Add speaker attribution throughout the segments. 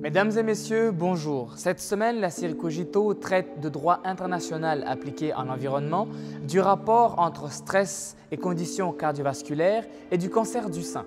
Speaker 1: Mesdames et messieurs, bonjour. Cette semaine, la série Cogito traite de droit international appliqué en environnement, du rapport entre stress et conditions cardiovasculaires et du cancer du sein.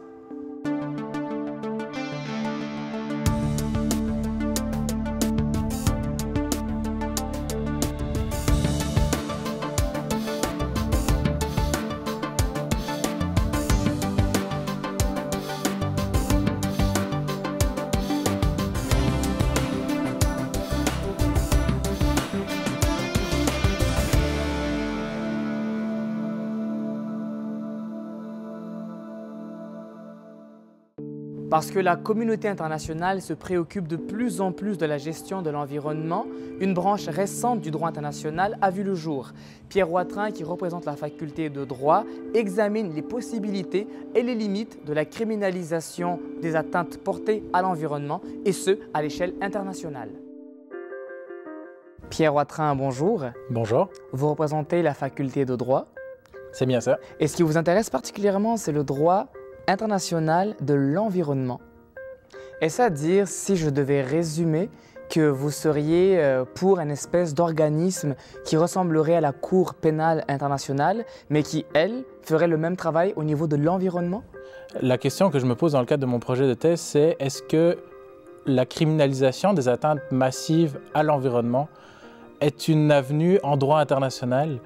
Speaker 1: Parce que la communauté internationale se préoccupe de plus en plus de la gestion de l'environnement, une branche récente du droit international a vu le jour. Pierre Watrin, qui représente la faculté de droit, examine les possibilités et les limites de la criminalisation des atteintes portées à l'environnement, et ce, à l'échelle internationale. Pierre Watrin, bonjour.
Speaker 2: Bonjour.
Speaker 1: Vous représentez la faculté de droit.
Speaker 2: C'est bien ça.
Speaker 1: Et ce qui vous intéresse particulièrement, c'est le droit international de l'environnement. Est-ce à dire, si je devais résumer, que vous seriez pour une espèce d'organisme qui ressemblerait à la Cour pénale internationale, mais qui, elle, ferait le même travail au niveau de l'environnement?
Speaker 2: La question que je me pose dans le cadre de mon projet de thèse, c'est est-ce que la criminalisation des atteintes massives à l'environnement est une avenue en droit international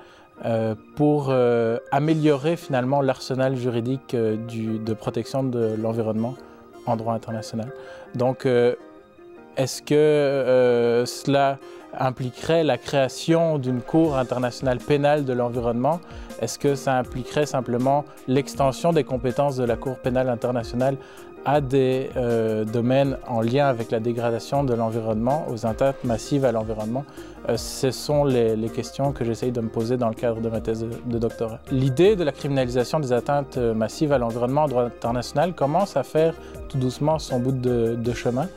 Speaker 2: pour améliorer finalement l'arsenal juridique de protection de l'environnement en droit international. Donc, est-ce que cela impliquerait la création d'une Cour internationale pénale de l'environnement? Est-ce que ça impliquerait simplement l'extension des compétences de la Cour pénale internationale à des domaines en lien avec la dégradation de l'environnement, aux atteintes massives à l'environnement? Ce sont les questions que j'essaye de me poser dans le cadre de ma thèse de doctorat. L'idée de la criminalisation des atteintes massives à l'environnement en droit international commence à faire tout doucement son bout de chemin.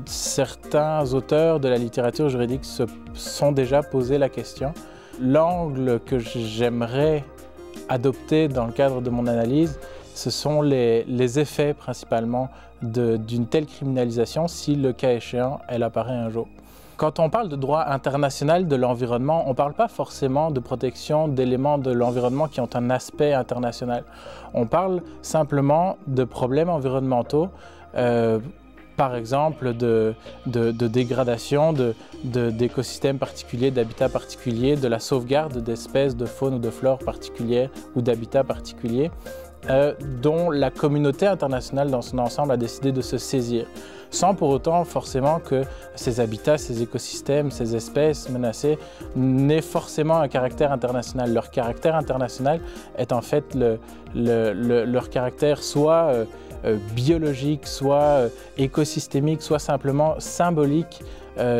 Speaker 2: Certains auteurs de la littérature juridique se sont déjà posé la question. L'angle que j'aimerais adopter dans le cadre de mon analyse, ce sont les effets principalement d'une telle criminalisation si, le cas échéant, elle apparaît un jour. Quand on parle de droit international de l'environnement, on ne parle pas forcément de protection d'éléments de l'environnement qui ont un aspect international. On parle simplement de problèmes environnementaux, par exemple de dégradation d'écosystèmes particuliers, d'habitats particuliers, de la sauvegarde d'espèces de faune ou de flore particulières ou d'habitats particuliers, dont la communauté internationale dans son ensemble a décidé de se saisir, sans pour autant forcément que ces habitats, ces écosystèmes, ces espèces menacées n'aient forcément un caractère international. Leur caractère international est en fait leur caractère soit biologique, soit écosystémique, soit simplement symbolique,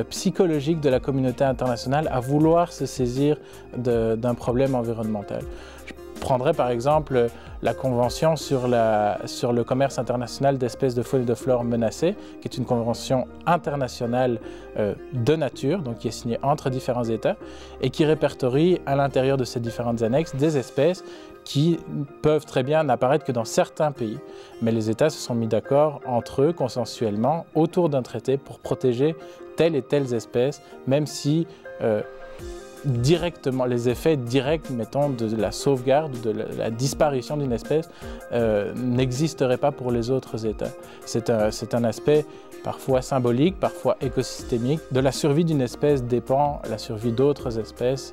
Speaker 2: psychologique de la communauté internationale à vouloir se saisir d'un problème environnemental. Je prendrai par exemple la Convention sur le commerce international d'espèces de faune et de flore menacées, qui est une convention internationale de nature, donc qui est signée entre différents États, et qui répertorie à l'intérieur de ces différentes annexes des espèces qui peuvent très bien n'apparaître que dans certains pays. Mais les États se sont mis d'accord entre eux, consensuellement, autour d'un traité pour protéger telle et telle espèce, même si directement, les effets directs, mettons, de la sauvegarde, de la disparition d'une espèce n'existeraient pas pour les autres États. C'est un aspect parfois symbolique, parfois écosystémique. De la survie d'une espèce dépend la survie d'autres espèces,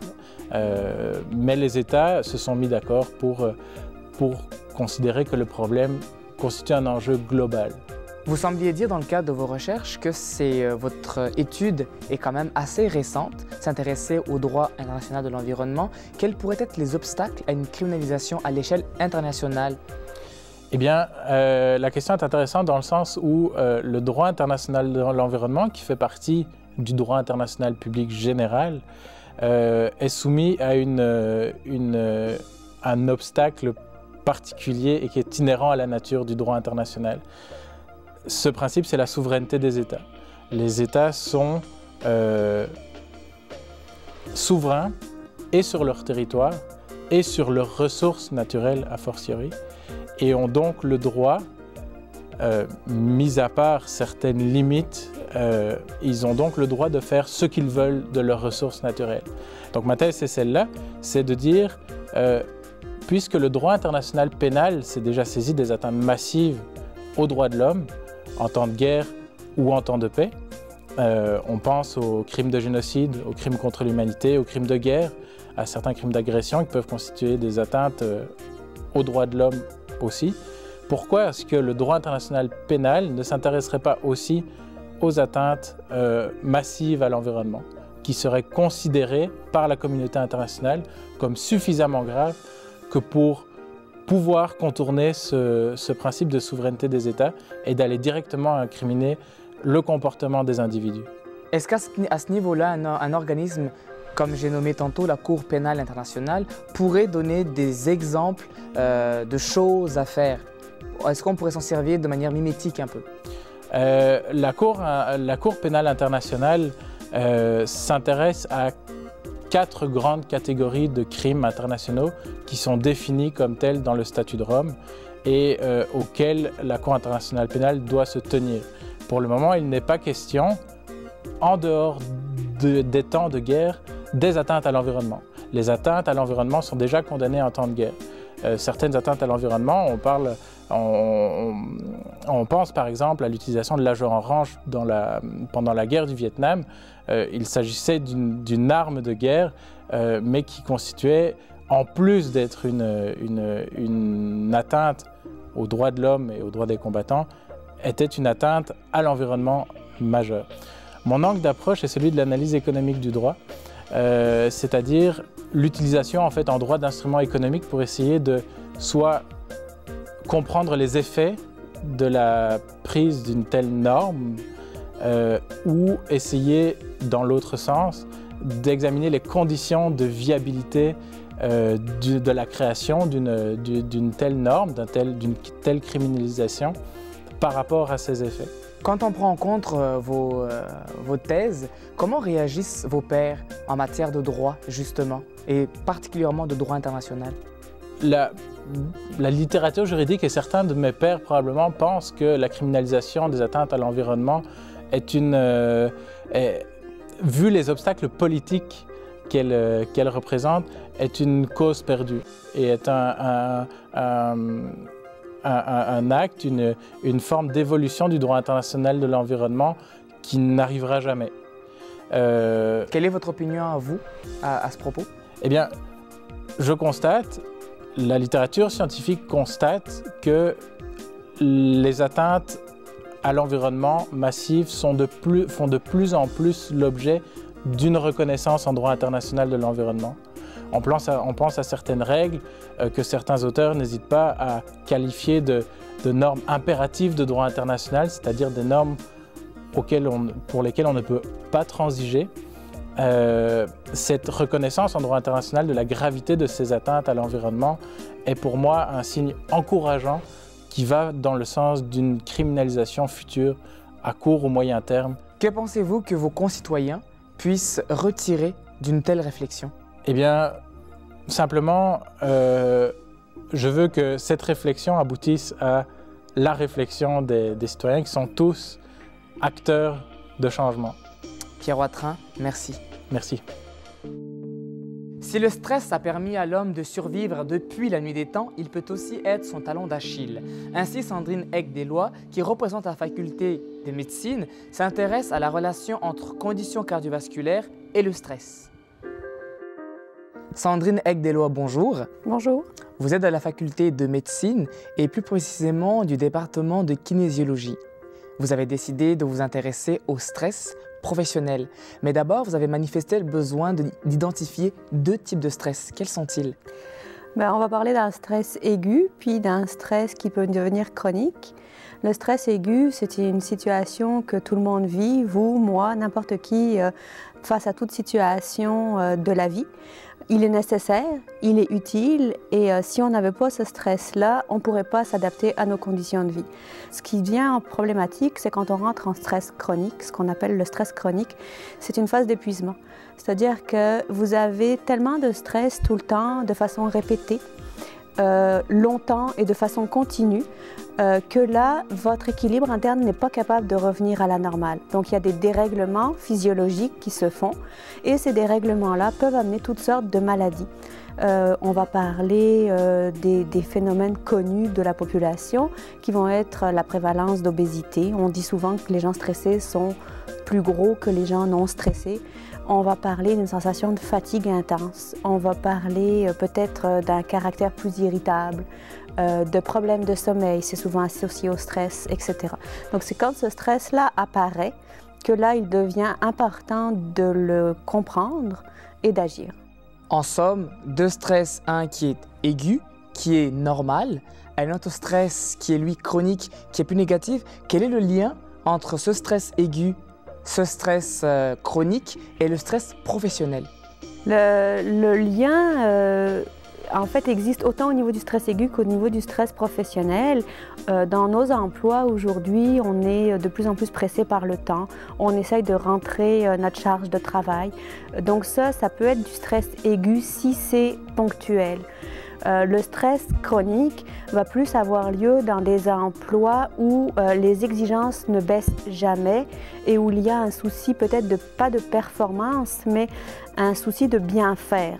Speaker 2: mais les États se sont mis d'accord pour considérer que le problème constitue un enjeu global.
Speaker 1: Vous sembliez dire dans le cadre de vos recherches que votre étude est quand même assez récente, s'intéresser au droit international de l'environnement. Quels pourraient être les obstacles à une criminalisation à l'échelle internationale?
Speaker 2: Eh bien, la question est intéressante dans le sens où le droit international de l'environnement, qui fait partie du droit international public général, est soumis à un obstacle particulier et qui est inhérent à la nature du droit international. Ce principe, c'est la souveraineté des États. Les États sont souverains et sur leur territoire et sur leurs ressources naturelles a fortiori, et ont donc le droit mis à part certaines limites, ils ont donc le droit de faire ce qu'ils veulent de leurs ressources naturelles. Donc ma thèse, c'est celle-là, c'est de dire, puisque le droit international pénal s'est déjà saisi des atteintes massives aux droits de l'homme, en temps de guerre ou en temps de paix, on pense aux crimes de génocide, aux crimes contre l'humanité, aux crimes de guerre, à certains crimes d'agression qui peuvent constituer des atteintes aux droits de l'homme aussi. Pourquoi est-ce que le droit international pénal ne s'intéresserait pas aussi aux atteintes massives à l'environnement, qui seraient considérées par la communauté internationale comme suffisamment graves que pour pouvoir contourner ce principe de souveraineté des États et d'aller directement incriminer le comportement des individus?
Speaker 1: Est-ce qu'à ce niveau-là, un organisme, comme j'ai nommé tantôt la Cour pénale internationale, pourrait donner des exemples de choses à faire? Est-ce qu'on pourrait s'en servir de manière mimétique un peu?
Speaker 2: La Cour pénale internationale s'intéresse à 4 grandes catégories de crimes internationaux qui sont définis comme tels dans le statut de Rome et auxquels la Cour internationale pénale doit se tenir. Pour le moment, il n'est pas question, en dehors des temps de guerre, des atteintes à l'environnement. Les atteintes à l'environnement sont déjà condamnées en temps de guerre. Certaines atteintes à l'environnement, on pense par exemple à l'utilisation de l'agent orange pendant la guerre du Vietnam. Il s'agissait d'une arme de guerre, mais qui constituait, en plus d'être une atteinte aux droits de l'homme et aux droits des combattants, était une atteinte à l'environnement majeure. Mon angle d'approche est celui de l'analyse économique du droit, c'est-à-dire l'utilisation en fait en droit d'instruments économiques pour essayer de soit comprendre les effets de la prise d'une telle norme ou essayer, dans l'autre sens, d'examiner les conditions de viabilité de la création d'une telle norme, d'une telle criminalisation par rapport à ces effets.
Speaker 1: Quand on prend en compte vos thèses, comment réagissent vos pairs en matière de droit, justement, et particulièrement de droit international?
Speaker 2: La littérature juridique et certains de mes pairs probablement pensent que la criminalisation des atteintes à l'environnement est vu les obstacles politiques qu'elle représente, est une cause perdue et est un acte, une forme d'évolution du droit international de l'environnement qui n'arrivera jamais.
Speaker 1: Quelle est votre opinion à vous à ce propos?
Speaker 2: Eh bien, je constate, la littérature scientifique constate que les atteintes à l'environnement massives font de plus en plus l'objet d'une reconnaissance en droit international de l'environnement. On pense à certaines règles que certains auteurs n'hésitent pas à qualifier de normes impératives de droit international, c'est-à-dire des normes pour lesquelles on ne peut pas transiger. Cette reconnaissance en droit international de la gravité de ces atteintes à l'environnement est pour moi un signe encourageant qui va dans le sens d'une criminalisation future à court ou moyen terme.
Speaker 1: Que pensez-vous que vos concitoyens puissent retirer d'une telle réflexion?
Speaker 2: Eh bien, simplement, je veux que cette réflexion aboutisse à la réflexion des citoyens qui sont tous acteurs de changement.
Speaker 1: Pierre Watrin, merci.
Speaker 2: Merci.
Speaker 1: Si le stress a permis à l'homme de survivre depuis la nuit des temps, il peut aussi être son talon d'Achille. Ainsi, Sandrine Egg-Deslois, qui représente la faculté de médecine, s'intéresse à la relation entre conditions cardiovasculaires et le stress. Sandrine Egg-Deslois, bonjour.
Speaker 3: Bonjour.
Speaker 1: Vous êtes à la faculté de médecine et plus précisément du département de kinésiologie. Vous avez décidé de vous intéresser au stress professionnel. Mais d'abord, vous avez manifesté le besoin d'identifier 2 types de stress. Quels sont-ils?
Speaker 3: On va parler d'un stress aigu, puis d'un stress qui peut devenir chronique. Le stress aigu, c'est une situation que tout le monde vit, vous, moi, n'importe qui, face à toute situation de la vie. Il est nécessaire, il est utile et si on n'avait pas ce stress-là, on ne pourrait pas s'adapter à nos conditions de vie. Ce qui devient problématique, c'est quand on rentre en stress chronique, ce qu'on appelle le stress chronique, c'est une phase d'épuisement. C'est-à-dire que vous avez tellement de stress tout le temps, de façon répétée, longtemps et de façon continue, que là, votre équilibre interne n'est pas capable de revenir à la normale. Donc, il y a des dérèglements physiologiques qui se font et ces dérèglements-là peuvent amener toutes sortes de maladies. On va parler des phénomènes connus de la population qui vont être la prévalence d'obésité. On dit souvent que les gens stressés sont plus gros que les gens non stressés. On va parler d'une sensation de fatigue intense. On va parler peut-être d'un caractère plus irritable, de problèmes de sommeil, c'est souvent associé au stress, etc. Donc c'est quand ce stress-là apparaît que là, il devient important de le comprendre et d'agir.
Speaker 1: En somme, deux stress, un qui est aigu, qui est normal, un autre stress qui est lui chronique, qui est plus négatif. Quel est le lien entre ce stress aigu, ce stress chronique et le stress professionnel?
Speaker 3: Le lien, en fait, existe autant au niveau du stress aigu qu'au niveau du stress professionnel. Dans nos emplois aujourd'hui, on est de plus en plus pressé par le temps. On essaye de rentrer notre charge de travail. Donc ça peut être du stress aigu si c'est ponctuel. Le stress chronique va plus avoir lieu dans des emplois où les exigences ne baissent jamais et où il y a un souci peut-être pas de performance, mais un souci de bien faire.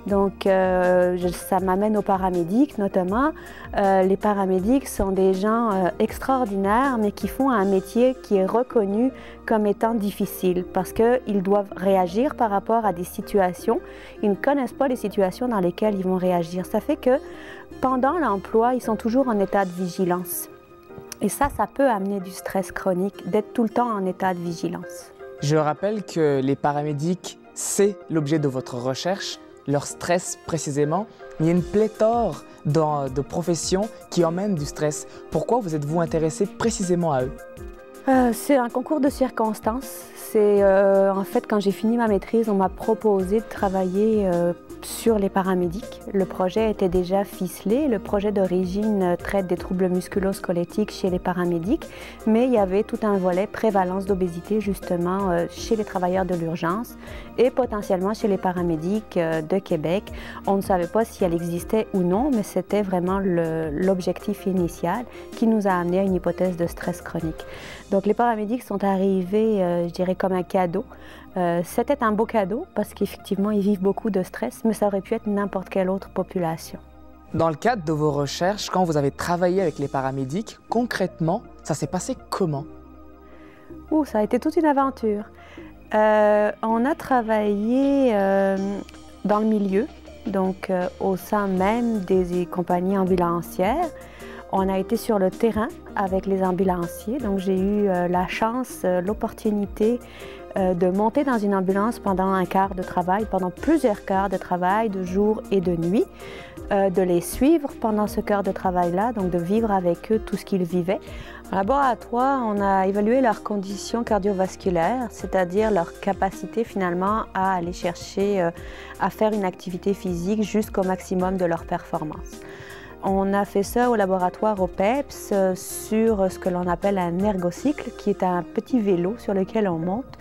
Speaker 3: Donc, ça m'amène aux paramédics notamment. Les paramédics sont des gens extraordinaires, mais qui font un métier qui est reconnu comme étant difficile parce qu'ils doivent réagir par rapport à des situations. Ils ne connaissent pas les situations dans lesquelles ils vont réagir. Ça fait que pendant l'emploi, ils sont toujours en état de vigilance. Et ça peut amener du stress chronique, d'être tout le temps en état de vigilance.
Speaker 1: Je rappelle que les paramédics, c'est l'objet de votre recherche, leur stress précisément. Il y a une pléthore de professions qui emmènent du stress. Pourquoi vous êtes-vous intéressé précisément à eux?
Speaker 3: C'est un concours de circonstances. En fait, quand j'ai fini ma maîtrise, on m'a proposé de travailler sur les paramédics. Le projet était déjà ficelé. Le projet d'origine traite des troubles musculo-squelettiques chez les paramédics, mais il y avait tout un volet prévalence d'obésité justement chez les travailleurs de l'urgence et potentiellement chez les paramédics de Québec. On ne savait pas si elle existait ou non, mais c'était vraiment l'objectif initial qui nous a amené à une hypothèse de stress chronique. Donc les paramédics sont arrivés, je dirais, comme un cadeau. C'était un beau cadeau parce qu'effectivement, ils vivent beaucoup de stress, mais ça aurait pu être n'importe quelle autre population.
Speaker 1: Dans le cadre de vos recherches, quand vous avez travaillé avec les paramédics, concrètement, ça s'est passé comment?
Speaker 3: Ça a été toute une aventure. On a travaillé dans le milieu, donc au sein même des compagnies ambulancières. On a été sur le terrain avec les ambulanciers, donc j'ai eu la chance, l'opportunité de monter dans une ambulance pendant un quart de travail, pendant plusieurs quarts de travail, de jour et de nuit, de les suivre pendant ce quart de travail-là, donc de vivre avec eux tout ce qu'ils vivaient. En laboratoire, on a évalué leurs conditions cardiovasculaires, c'est-à-dire leur capacité finalement à aller chercher à faire une activité physique jusqu'au maximum de leur performance. On a fait ça au laboratoire au PEPS sur ce que l'on appelle un ergocycle, qui est un petit vélo sur lequel on monte.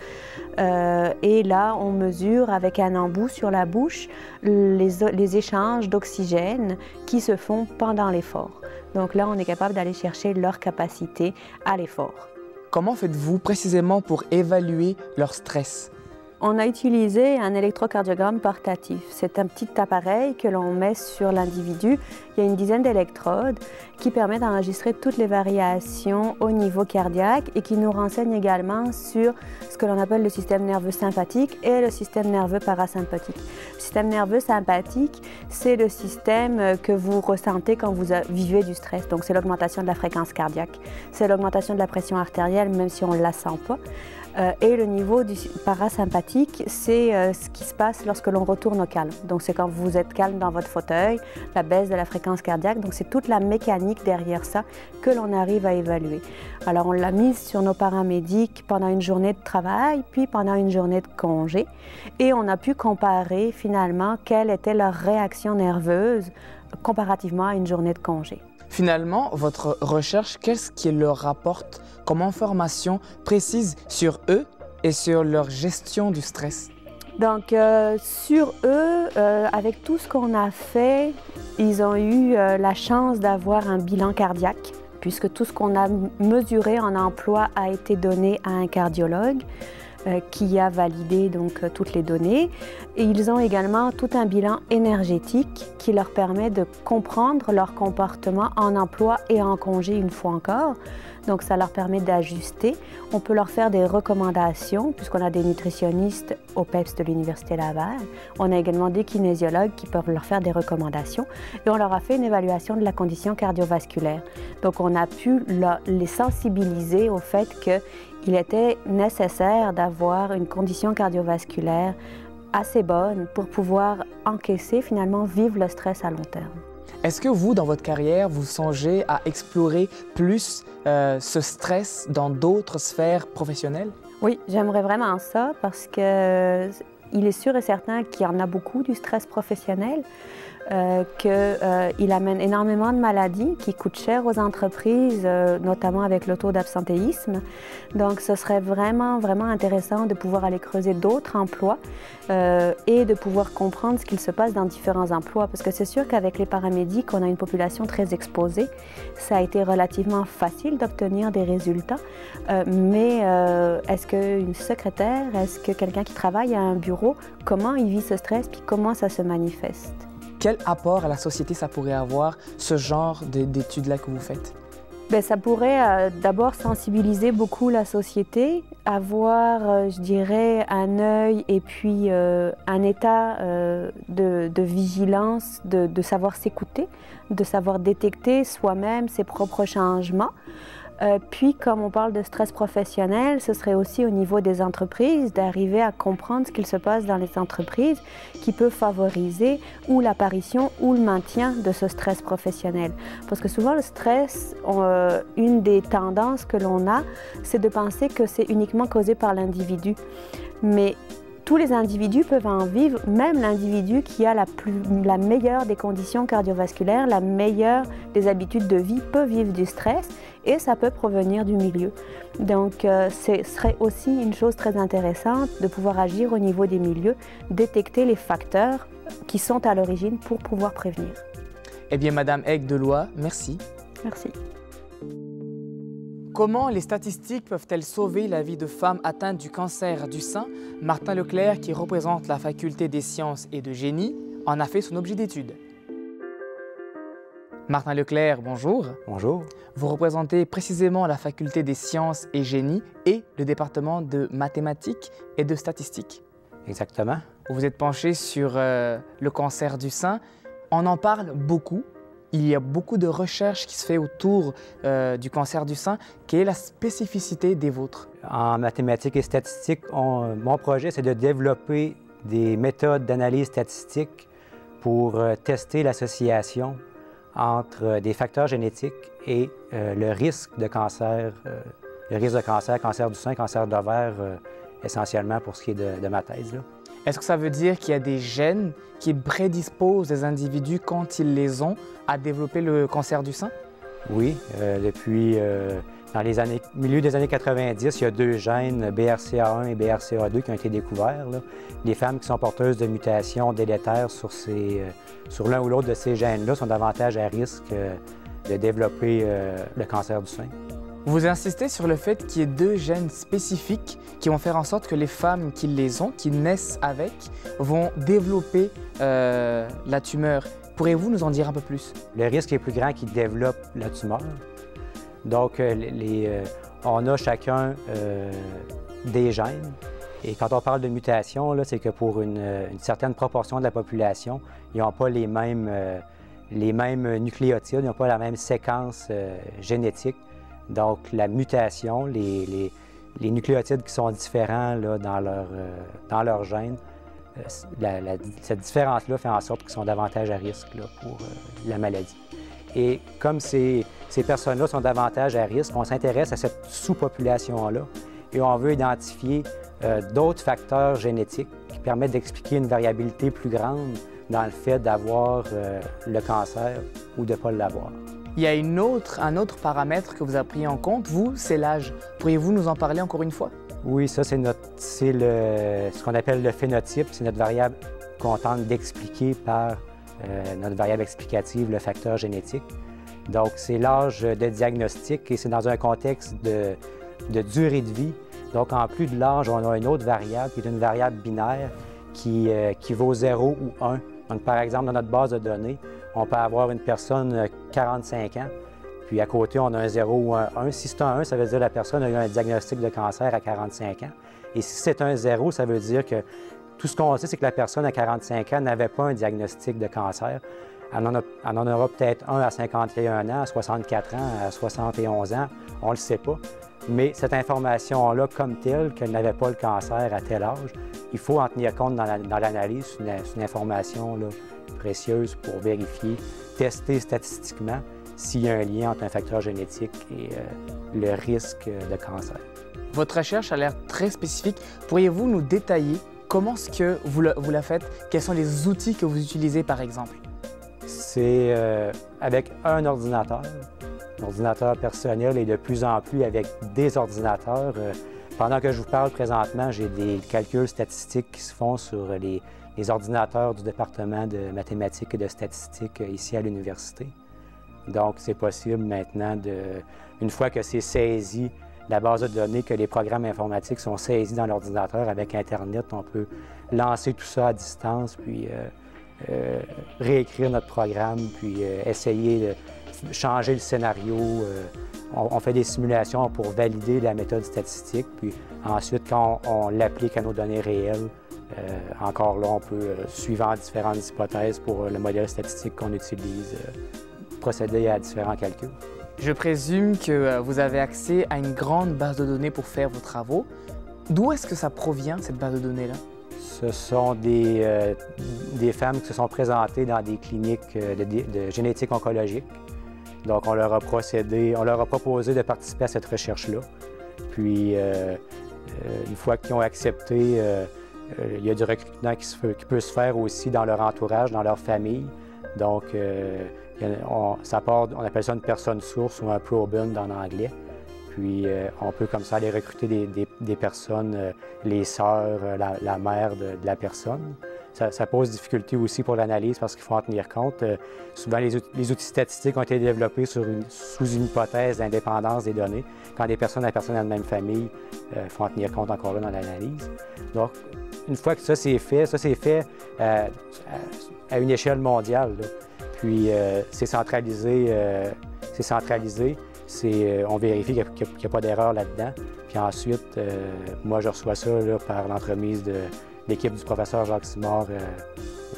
Speaker 3: Et là, on mesure avec un embout sur la bouche les échanges d'oxygène qui se font pendant l'effort. Donc là, on est capable d'aller chercher leur capacité à l'effort.
Speaker 1: Comment faites-vous précisément pour évaluer leur stress?
Speaker 3: On a utilisé un électrocardiogramme portatif. C'est un petit appareil que l'on met sur l'individu. Il y a une dizaine d'électrodes qui permettent d'enregistrer toutes les variations au niveau cardiaque et qui nous renseignent également sur ce que l'on appelle le système nerveux sympathique et le système nerveux parasympathique. Le système nerveux sympathique, c'est le système que vous ressentez quand vous vivez du stress. Donc, c'est l'augmentation de la fréquence cardiaque. C'est l'augmentation de la pression artérielle, même si on ne la sent pas. Et le niveau du parasympathique, c'est ce qui se passe lorsque l'on retourne au calme. Donc, c'est quand vous êtes calme dans votre fauteuil, la baisse de la fréquence cardiaque. Donc, c'est toute la mécanique derrière ça que l'on arrive à évaluer. Alors, on l'a mise sur nos paramédics pendant une journée de travail, puis pendant une journée de congé. Et on a pu comparer finalement quelle était leur réaction nerveuse comparativement à une journée de congé.
Speaker 1: Finalement, votre recherche, qu'est-ce qu'elle leur rapporte comme information précise sur eux et sur leur gestion du stress?
Speaker 3: Donc, sur eux, avec tout ce qu'on a fait, ils ont eu la chance d'avoir un bilan cardiaque, puisque tout ce qu'on a mesuré en emploi a été donné à un cardiologue qui a validé donc toutes les données. Et ils ont également tout un bilan énergétique qui leur permet de comprendre leur comportement en emploi et en congé une fois encore. Donc ça leur permet d'ajuster. On peut leur faire des recommandations puisqu'on a des nutritionnistes au PEPS de l'Université Laval. On a également des kinésiologues qui peuvent leur faire des recommandations et on leur a fait une évaluation de la condition cardiovasculaire. Donc on a pu les sensibiliser au fait qu'il était nécessaire d'avoir une condition cardiovasculaire assez bonne pour pouvoir encaisser, finalement, vivre le stress à long terme.
Speaker 1: Est-ce que vous, dans votre carrière, vous songez à explorer plus ce stress dans d'autres sphères professionnelles?
Speaker 3: Oui, j'aimerais vraiment ça parce qu'il est sûr et certain qu'il y en a beaucoup du stress professionnel, qu'il amène énormément de maladies qui coûtent cher aux entreprises, notamment avec le taux d'absentéisme. Donc, ce serait vraiment, vraiment intéressant de pouvoir aller creuser d'autres emplois et de pouvoir comprendre ce qu'il se passe dans différents emplois. Parce que c'est sûr qu'avec les paramédics, on a une population très exposée. Ça a été relativement facile d'obtenir des résultats. Mais est-ce qu'une secrétaire, est-ce que quelqu'un qui travaille à un bureau, comment il vit ce stress puis comment ça se manifeste?
Speaker 1: Quel apport à la société ça pourrait avoir, ce genre d'études-là que vous faites?
Speaker 3: Bien, ça pourrait d'abord sensibiliser beaucoup la société, avoir, je dirais, un œil et puis un état de vigilance, de savoir s'écouter, de savoir détecter soi-même ses propres changements. Puis, comme on parle de stress professionnel, ce serait aussi au niveau des entreprises d'arriver à comprendre ce qu'il se passe dans les entreprises qui peut favoriser ou l'apparition ou le maintien de ce stress professionnel. Parce que souvent, le stress, une des tendances que l'on a, c'est de penser que c'est uniquement causé par l'individu. Mais tous les individus peuvent en vivre, même l'individu qui a la meilleure des conditions cardiovasculaires, la meilleure des habitudes de vie peut vivre du stress et ça peut provenir du milieu. Donc, ce serait aussi une chose très intéressante de pouvoir agir au niveau des milieux, détecter les facteurs qui sont à l'origine pour pouvoir prévenir.
Speaker 1: Eh bien, Madame Egg-Deloy, merci.
Speaker 3: Merci.
Speaker 1: Comment les statistiques peuvent-elles sauver la vie de femmes atteintes du cancer du sein? Martin Leclerc, qui représente la Faculté des sciences et de génie, en a fait son objet d'étude. Martin Leclerc, bonjour.
Speaker 4: Bonjour.
Speaker 1: Vous représentez précisément la Faculté des sciences et génie et le département de mathématiques et de statistiques.
Speaker 4: Exactement.
Speaker 1: Vous vous êtes penché sur le cancer du sein. On en parle beaucoup. Il y a beaucoup de recherches qui se font autour du cancer du sein. Quelle est la spécificité des vôtres?
Speaker 4: En mathématiques et statistiques, mon projet, c'est de développer des méthodes d'analyse statistique pour tester l'association entre des facteurs génétiques et le risque de cancer, cancer du sein, cancer d'ovaire, essentiellement pour ce qui est de ma thèse, là.
Speaker 1: Est-ce que ça veut dire qu'il y a des gènes qui prédisposent les individus, quand ils les ont, à développer le cancer du sein?
Speaker 4: Oui, depuis dans les milieu des années 90, il y a 2 gènes, BRCA1 et BRCA2, qui ont été découverts, là. Les femmes qui sont porteuses de mutations délétères sur l'un ou l'autre de ces gènes-là sont davantage à risque de développer le cancer du sein.
Speaker 1: Vous insistez sur le fait qu'il y ait 2 gènes spécifiques qui vont faire en sorte que les femmes qui les ont, qui naissent avec, vont développer la tumeur. Pourriez-vous nous en dire un peu plus? Le
Speaker 4: risque est plus grand qu'ils développent la tumeur. Donc, on a chacun des gènes. Et quand on parle de mutation, c'est que pour une certaine proportion de la population, ils n'ont pas les mêmes nucléotides, ils n'ont pas la même séquence génétique. Donc, la mutation, les nucléotides qui sont différents là, dans leur gène, cette différence-là fait en sorte qu'ils sont davantage à risque là, pour la maladie. Et comme ces personnes-là sont davantage à risque, on s'intéresse à cette sous-population-là et on veut identifier d'autres facteurs génétiques qui permettent d'expliquer une variabilité plus grande dans le fait d'avoir le cancer ou de ne pas l'avoir.
Speaker 1: Il y a un autre paramètre que vous avez pris en compte, vous, c'est l'âge. Pourriez-vous nous en parler encore une fois?
Speaker 4: Oui, ça, c'est ce qu'on appelle le phénotype. C'est notre variable qu'on tente d'expliquer par notre variable explicative, le facteur génétique. Donc, c'est l'âge de diagnostic et c'est dans un contexte de durée de vie. Donc, en plus de l'âge, on a une autre variable qui est une variable binaire qui vaut 0 ou 1. Donc, par exemple, dans notre base de données, on peut avoir une personne 45 ans, puis à côté, on a un 0 ou un 1. Si c'est un 1, ça veut dire que la personne a eu un diagnostic de cancer à 45 ans. Et si c'est un 0, ça veut dire que tout ce qu'on sait, c'est que la personne à 45 ans n'avait pas un diagnostic de cancer. Elle en aura peut-être un à 51 ans, à 64 ans, à 71 ans, on ne le sait pas. Mais cette information-là, comme telle, qu'elle n'avait pas le cancer à tel âge, il faut en tenir compte dans l'analyse. C'est une information là, précieuse pour vérifier, tester statistiquement s'il y a un lien entre un facteur génétique et le risque de cancer.
Speaker 1: Votre recherche a l'air très spécifique. Pourriez-vous nous détailler comment est-ce que vous la faites? Quels sont les outils que vous utilisez, par exemple?
Speaker 4: C'est avec un ordinateur personnel et de plus en plus avec des ordinateurs. Pendant que je vous parle présentement, j'ai des calculs statistiques qui se font sur les ordinateurs du département de mathématiques et de statistiques ici à l'université. Donc, c'est possible maintenant, une fois que c'est saisi, la base de données, que les programmes informatiques sont saisis dans l'ordinateur, avec Internet, on peut lancer tout ça à distance, puis réécrire notre programme, puis essayer de changer le scénario. On fait des simulations pour valider la méthode statistique, puis ensuite, quand on l'applique à nos données réelles, encore là, on peut, suivant différentes hypothèses pour le modèle statistique qu'on utilise, procéder à différents calculs.
Speaker 1: Je présume que vous avez accès à une grande base de données pour faire vos travaux. D'où est-ce que ça provient, cette base de données-là?
Speaker 4: Ce sont des femmes qui se sont présentées dans des cliniques de génétique oncologique. Donc, on leur a proposé de participer à cette recherche-là. Puis, une fois qu'ils ont accepté, il y a du recrutement qui peut se faire aussi dans leur entourage, dans leur famille. Donc, on appelle ça une personne source ou un proband en anglais. Puis, on peut comme ça aller recruter des personnes, les sœurs, la mère de la personne. Ça pose difficulté aussi pour l'analyse parce qu'il faut en tenir compte. Souvent, les outils statistiques ont été développés sous une hypothèse d'indépendance des données. Quand des personnes appartiennent à la même famille, il faut en tenir compte encore là dans l'analyse. Donc, une fois que ça c'est fait à une échelle mondiale, là. Puis, c'est centralisé. On vérifie qu'il n'y a pas d'erreur là-dedans. Puis ensuite, moi, je reçois ça là, par l'entremise de l'équipe du professeur Jacques Simard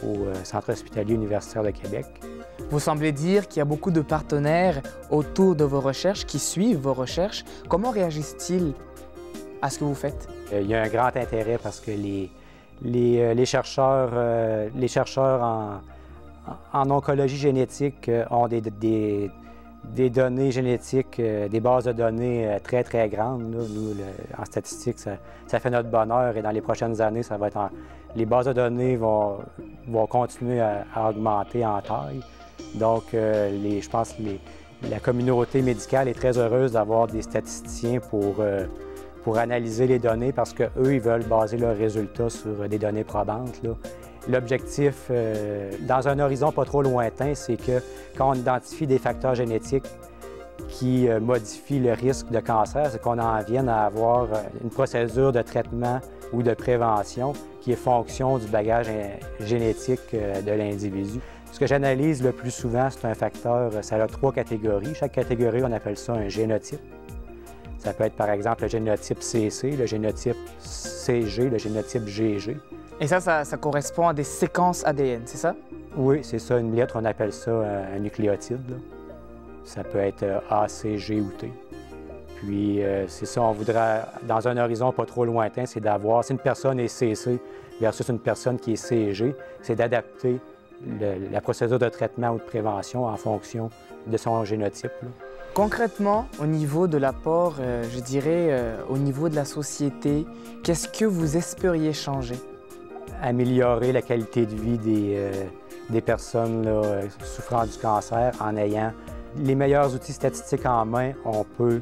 Speaker 4: au Centre hospitalier universitaire de Québec.
Speaker 1: Vous semblez dire qu'il y a beaucoup de partenaires autour de vos recherches qui suivent vos recherches. Comment réagissent-ils à ce que vous faites?
Speaker 4: Il y a un grand intérêt parce que les chercheurs en oncologie génétique ont des données génétiques, des bases de données très, très grandes. Là. Nous, en statistique, ça fait notre bonheur et dans les prochaines années, ça va être les bases de données vont continuer à augmenter en taille. Donc, je pense que la communauté médicale est très heureuse d'avoir des statisticiens pour analyser les données parce qu'eux, ils veulent baser leurs résultats sur des données probantes, là. L'objectif, dans un horizon pas trop lointain, c'est que quand on identifie des facteurs génétiques qui modifient le risque de cancer, c'est qu'on en vienne à avoir une procédure de traitement ou de prévention qui est fonction du bagage génétique de l'individu. Ce que j'analyse le plus souvent, c'est un facteur, ça a 3 catégories. Chaque catégorie, on appelle ça un génotype. Ça peut être par exemple le génotype CC, le génotype CG, le génotype GG.
Speaker 1: Et ça correspond à des séquences ADN, c'est ça?
Speaker 4: Oui, c'est ça, une lettre, on appelle ça un nucléotide, là. Ça peut être A, C, G ou T. Puis c'est ça, on voudrait, dans un horizon pas trop lointain, c'est d'avoir, si une personne est CC versus une personne qui est CG, c'est d'adapter la procédure de traitement ou de prévention en fonction de son génotype, là.
Speaker 1: Concrètement, au niveau de l'apport, je dirais, au niveau de la société, qu'est-ce que vous espériez changer?
Speaker 4: Améliorer la qualité de vie des personnes là, souffrant du cancer en ayant les meilleurs outils statistiques en main. On peut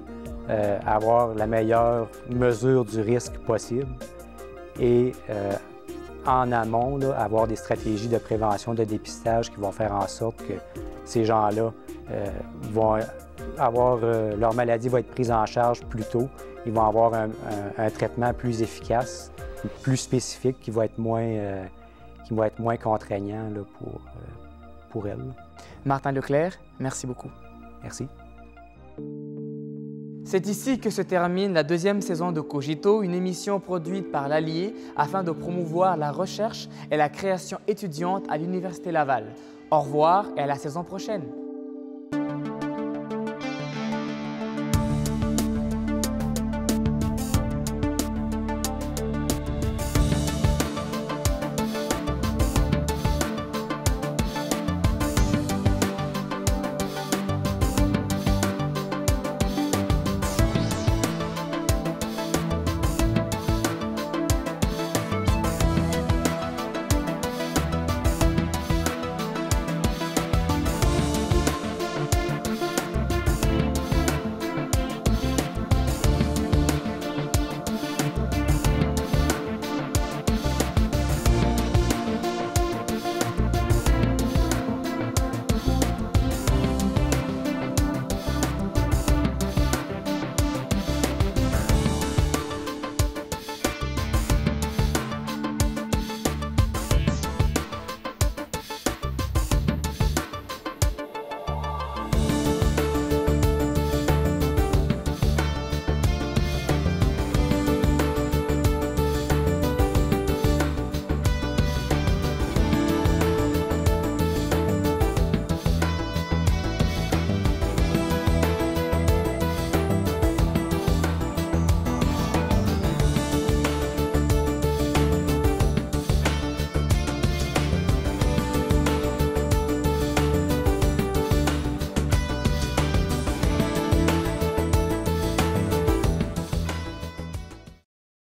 Speaker 4: avoir la meilleure mesure du risque possible et en amont, là, avoir des stratégies de prévention, de dépistage qui vont faire en sorte que ces gens-là vont avoir, leur maladie va être prise en charge plus tôt. Ils vont avoir un traitement plus efficace, plus spécifique, qui va être moins contraignant là, pour elles.
Speaker 1: Martin Leclerc, merci beaucoup.
Speaker 4: Merci.
Speaker 1: C'est ici que se termine la deuxième saison de Cogito, une émission produite par l'Allier afin de promouvoir la recherche et la création étudiante à l'Université Laval. Au revoir et à la saison prochaine.